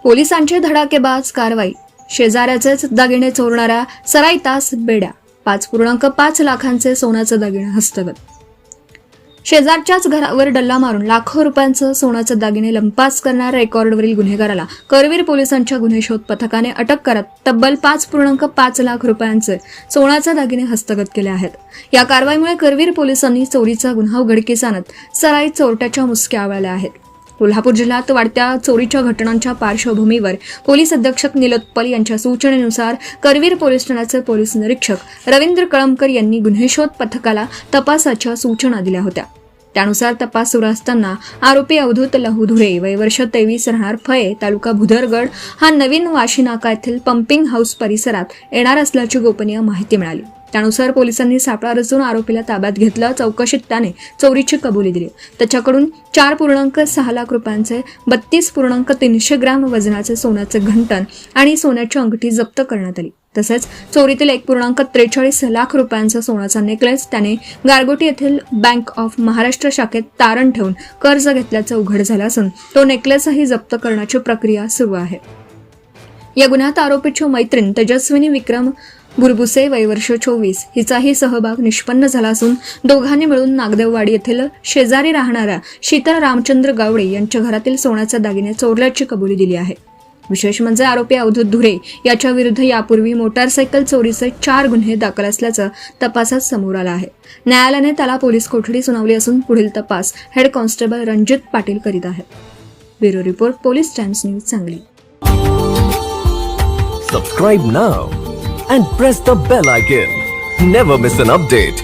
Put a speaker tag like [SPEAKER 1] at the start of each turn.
[SPEAKER 1] पोलिसांची धडाकेबाज कारवाई. शेजाऱ्याचेच दागिने चोरणाऱ्या सराईतास बेड्या. 5.5 लाखांचे सोन्याचे दागिने हस्तगत. शेजारच्याच घरावर डल्ला मारून लाखो रुपयांचं सोन्याचे दागिने लंपास करणाऱ्या रेकॉर्डवरील गुन्हेगाराला करवीर पोलिसांच्या गुन्हे शोध पथकाने अटक करत तब्बल 5.5 लाख रुपयांचे सोन्याचे दागिने हस्तगत केले आहेत. या कारवाईमुळे करवीर पोलिसांनी चोरीचा गुन्हा उघडकीस आणत सराईत चोरट्याच्या मुसक्या आवळल्या आहेत. कोल्हापूर जिल्ह्यात वाढत्या चोरीच्या घटनांच्या पार्श्वभूमीवर पोलीस अधीक्षक निलोत्पल यांच्या सूचनेनुसार करवीर पोलीस ठाण्याचे पोलीस निरीक्षक रवींद्र कळमकर यांनी गुन्हे शोध पथकाला तपासाच्या सूचना दिल्या होत्या. त्यानुसार तपास सुरू असताना आरोपी अवधूत लहुधुरे वय वर्ष 23 राहणार फये तालुका भुदरगड हा नवीन वाशीनाका येथील पंपिंग हाऊस परिसरात येणार असल्याची गोपनीय माहिती मिळाली. त्यानुसार पोलिसांनी सापळा रचून आरोपीला ताब्यात घेतलं. चौकशीत त्याने चोरीची कबुली दिली. त्याच्याकडून 4.6 लाख रुपयांचे 32.300 ग्रॅम वजनाचे सोन्याचे घंटन आणि सोन्याची अंगठी जप्त करण्यात आली. तसेच चोरीतील 1.43 लाख रुपयांचा सोन्याचा नेकलेस त्याने गारगोटी येथील बँक ऑफ महाराष्ट्र शाखेत तारण ठेवून कर्ज घेतल्याचं उघड झालं असून तो नेकलेसही जप्त करण्याची प्रक्रिया सुरू आहे. या गुन्ह्यात आरोपीची मैत्रीण तेजस्विनी विक्रम बुरबुसे वय वर्ष 24 हिचाही सहभाग निष्पन्न झाला असून दोघांनी मिळून नागदेववाडी येथील शेजारी राहणाऱ्या शीतल रामचंद्र गावडे यांच्या घरातील सोन्याचे दागिने चोरल्याची कबुली दिली आहे. विशेष म्हणजे आरोपी अवधूत धुरे याच्या विरुद्ध यापूर्वी मोटारसायकल चोरीचे 4 गुन्हे दाखल असल्याचं तपासात समोर आलं आहे. न्यायालयाने त्याला पोलीस कोठडी सुनावली असून पुढील तपास हेड कॉन्स्टेबल रणजित पाटील करीत आहेत. Bureau report, police times news, Sangli.
[SPEAKER 2] Subscribe now and press the bell icon. Never miss an update.